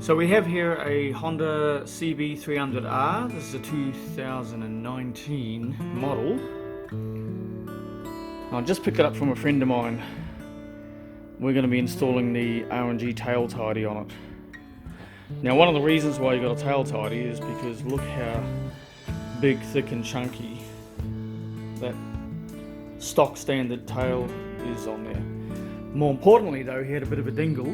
So we have here a Honda CB300R. This is a 2019 model. I just picked it up from a friend of mine. We're going to be installing the R&G tail tidy on it. Now, one of the reasons why you got a tail tidy is because look how big, thick and chunky that stock standard tail is on there. More importantly though, he had a bit of a dingle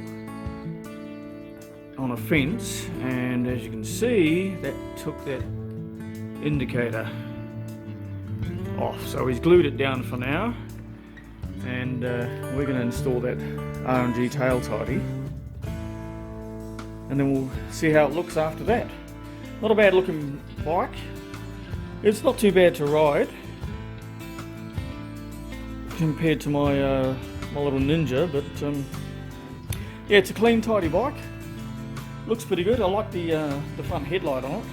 on a fence, and as you can see, that took that indicator off. So he's glued it down for now, and we're going to install that R&G tail tidy, and then we'll see how it looks after that. Not a bad looking bike. It's not too bad to ride compared to my my little Ninja, but yeah, it's a clean, tidy bike. Looks pretty good. I like the front headlight on it.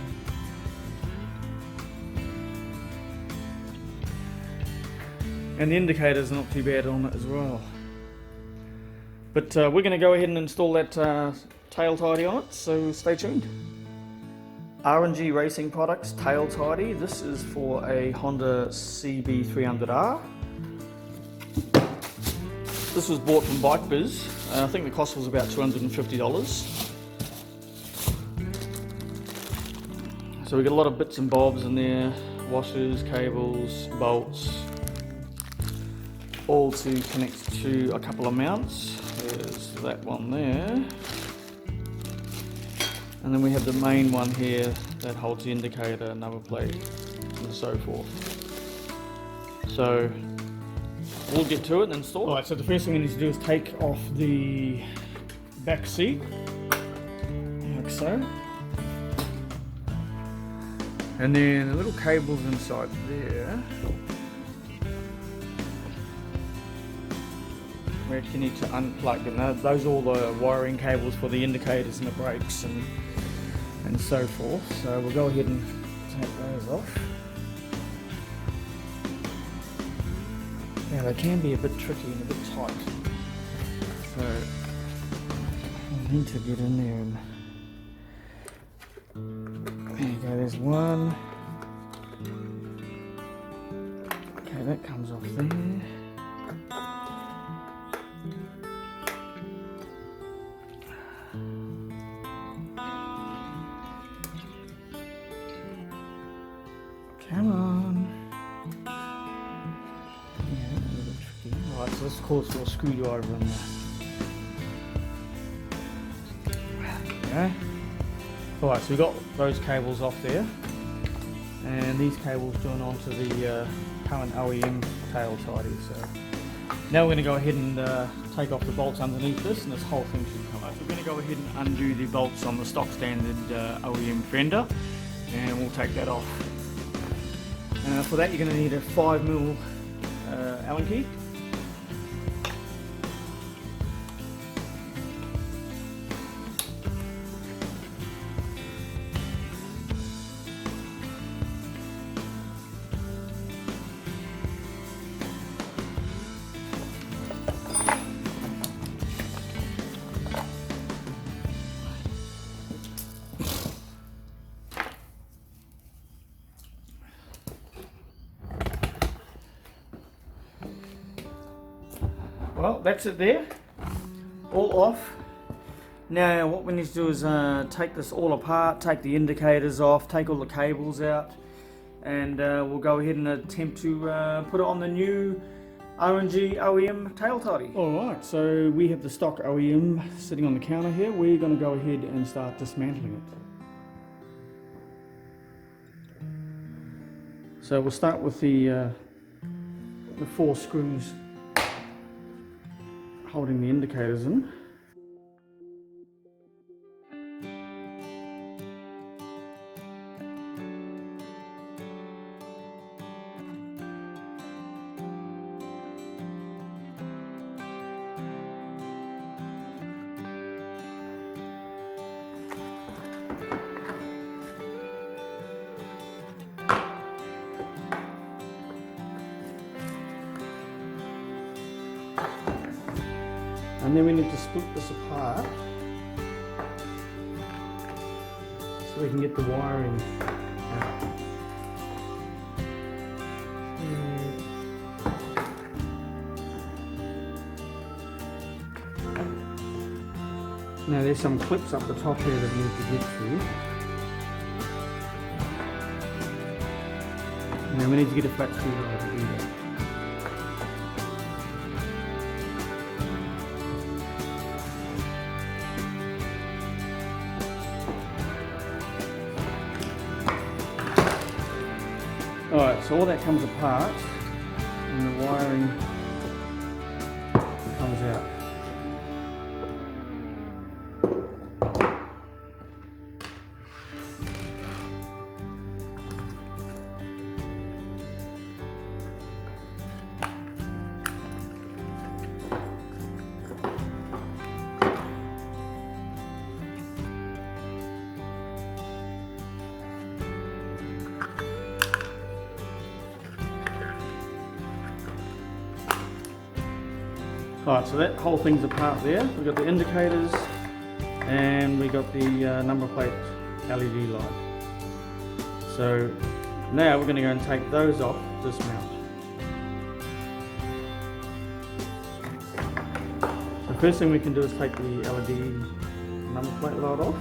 And the indicators are not too bad on it as well. But we're going to go ahead and install that tail tidy on it, so stay tuned. R&G Racing Products tail tidy. This is for a Honda CB300R. This was bought from Bike Biz. I think the cost was about $250. So we got a lot of bits and bobs in there, washers, cables, bolts, all to connect to a couple of mounts. There's that one there. And then we have the main one here that holds the indicator, number plate, and so forth. So we'll get to it and install it. Alright, so the first thing we need to do is take off the back seat, like so. And then the little cables inside there, we actually need to unplug them. Now, those are all the wiring cables for the indicators and the brakes and so forth. So we'll go ahead and take those off. Now they can be a bit tricky and a bit tight, so I need to get in there and there you go, there's one. Okay, that comes off there. Come on. Yeah, that's a little bit tricky. Alright, so this calls for a screwdriver in there. There you go. Alright, so we've got those cables off there, and these cables join onto the current OEM tail tidy. So now we're going to go ahead and take off the bolts underneath this, and this whole thing should come out. So we're going to go ahead and undo the bolts on the stock standard OEM fender, and we'll take that off. For that you're going to need a 5mm Allen key. Well, that's it there, all off. Now what we need to do is take this all apart, take the indicators off, take all the cables out, and we'll go ahead and attempt to put it on the new R&G OEM tail tidy. Alright, so we have the stock OEM sitting on the counter here. We're going to go ahead and start dismantling it. So we'll start with the 4 screws holding the indicators in. And then we need to split this apart. so we can get the wiring out. Now there's some clips up the top here that we need to get to. Now we need to get a flat screwdriver to do that. Alright, so all that comes apart and the wiring comes out. Alright, so that whole thing's apart there. We've got the indicators and we got the number plate LED light. So now we're going to go and take those off this mount. The first thing we can do is take the LED number plate light off.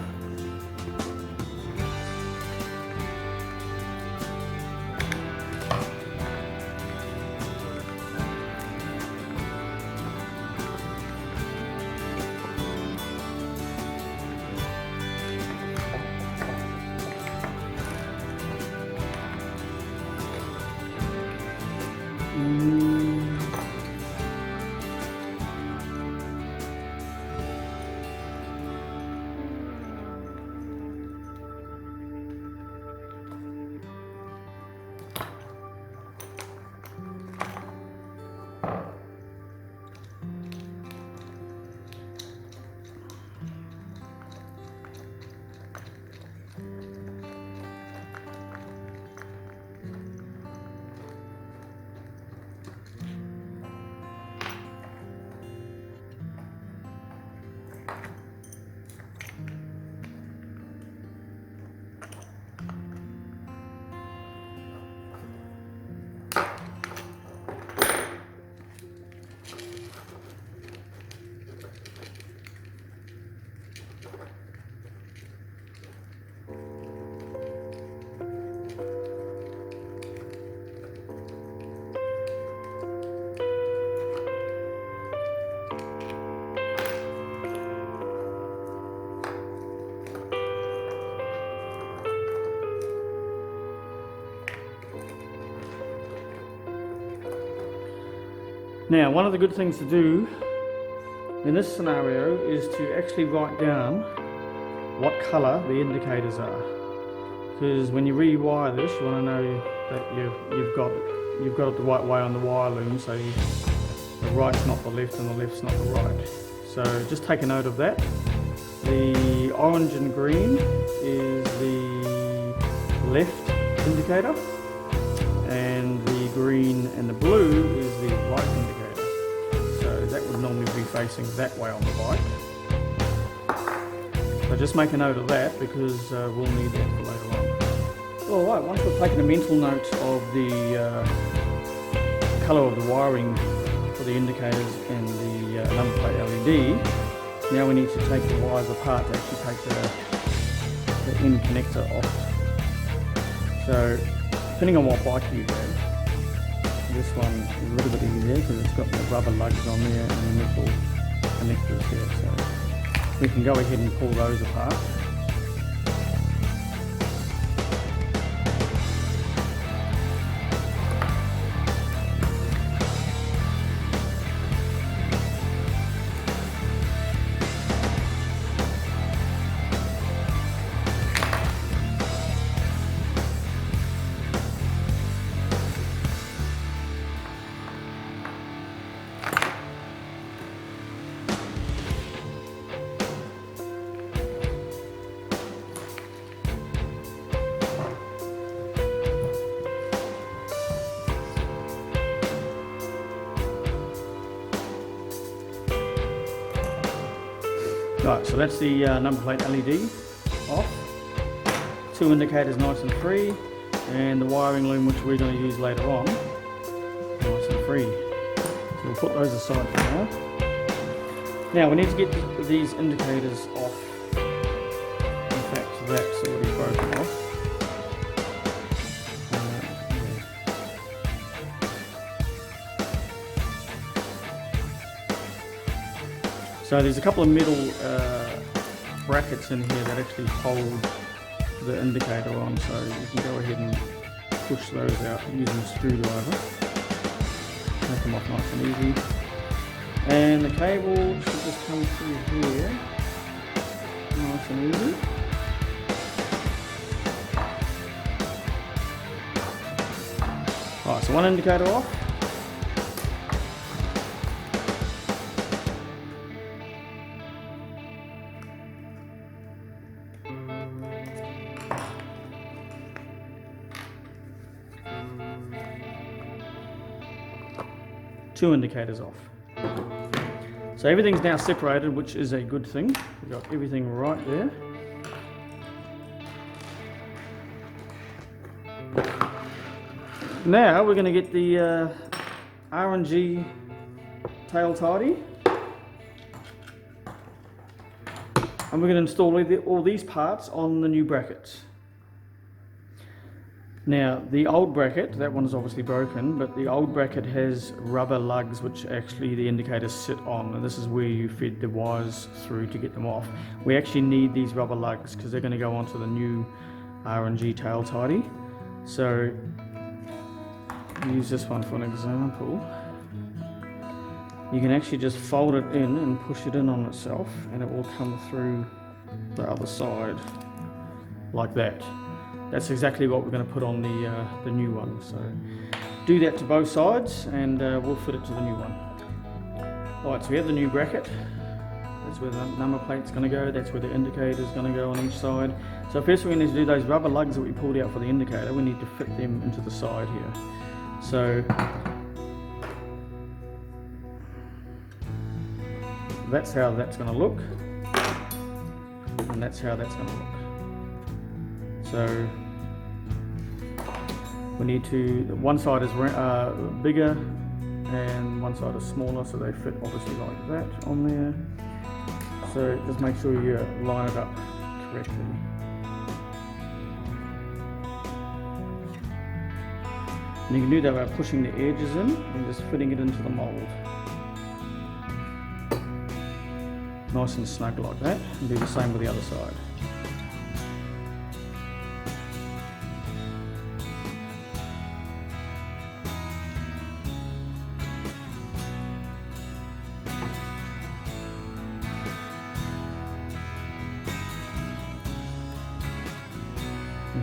Now, one of the good things to do in this scenario is to actually write down what colour the indicators are, because when you rewire this, you want to know that you've got it the right way on the wire loom, so the right's not the left and the left's not the right. So just take a note of that. The orange and green is the left indicator, and the green and the blue is the right indicator. So that would normally be facing that way on the bike. So just make a note of that, because we'll need that for later on. Alright, once we've taken a mental note of the colour of the wiring for the indicators and the number plate LED, now we need to take the wires apart to actually take the end connector off. So depending on what bike you have, this one is a little bit easier because it's got the rubber lugs on there and the nickel connectors there. So we can go ahead and pull those apart. Right, so that's the number plate LED off. 2 indicators nice and free, and the wiring loom which we're going to use later on, nice and free. So we'll put those aside for now. Now we need to get these indicators off. In fact, that's already broken off. So there's a couple of metal brackets in here that actually hold the indicator on, so you can go ahead and push those out using a screwdriver. Take them off nice and easy. And the cable should just come through here, nice and easy. Alright, so one indicator off. Two indicators off. So everything's now separated, which is a good thing. We've got everything right there. Now we're going to get the R&G tail tidy, and we're going to install all these parts on the new brackets. Now the old bracket, that one's obviously broken, but the old bracket has rubber lugs which actually the indicators sit on, and this is where you fed the wires through to get them off. We actually need these rubber lugs because they're going to go onto the new R&G tail tidy. So use this one for an example. You can actually just fold it in and push it in on itself, and it will come through the other side like that. That's exactly what we're going to put on the new one. So do that to both sides, and we'll fit it to the new one. Alright, so we have the new bracket. That's where the number plate's going to go. That's where the indicator's going to go on each side. So first we need to do those rubber lugs that we pulled out for the indicator. We need to fit them into the side here. So that's how that's going to look, and that's how that's going to look. So we need to, one side is bigger and one side is smaller, so they fit obviously like that on there. So just make sure you line it up correctly. And you can do that by pushing the edges in and just fitting it into the mould. Nice and snug like that, and do the same with the other side.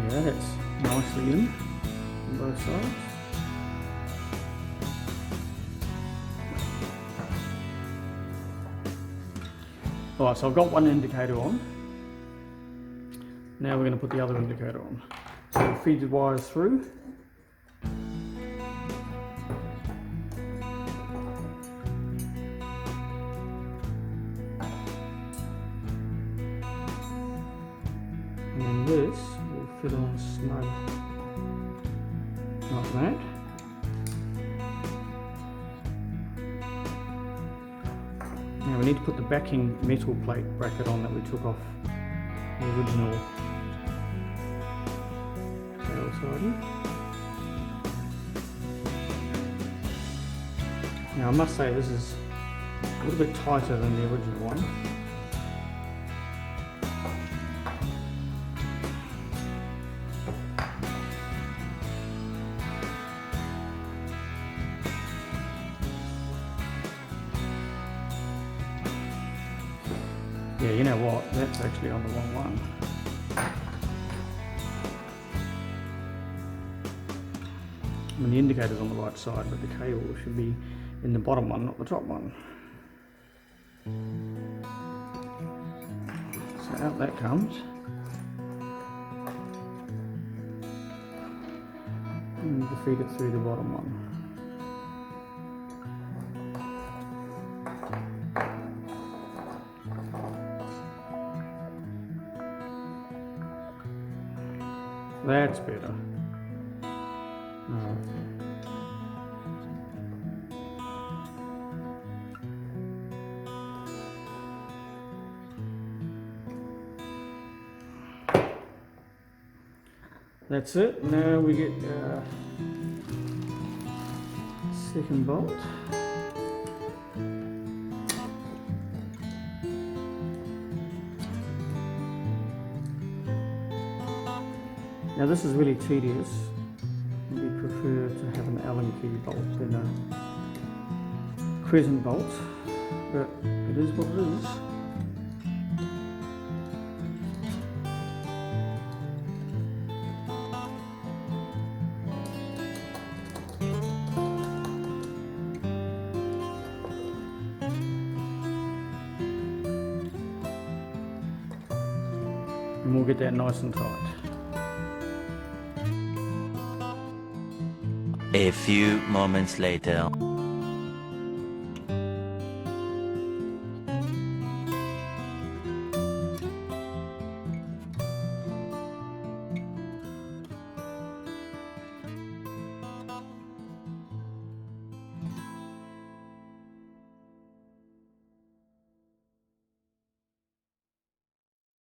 Yeah, that's nicely in on both sides. Alright, so I've got one indicator on. Now we're going to put the other indicator on. So we'll feed the wires through. And then this will fit on snug like that. Now we need to put the backing metal plate bracket on that we took off the original tail siding. Now I must say this is a little bit tighter than the original one. Yeah, you know what? That's actually on the wrong one. I mean, the indicator's on the right side, but the cable should be in the bottom one, not the top one. So out that comes. And you feed it through the bottom one. That's better. That's it. Now we get second bolt. Now this is really tedious. We prefer to have an Allen key bolt than a crescent bolt, but it is what it is. And we'll get that nice and tight. A few moments later.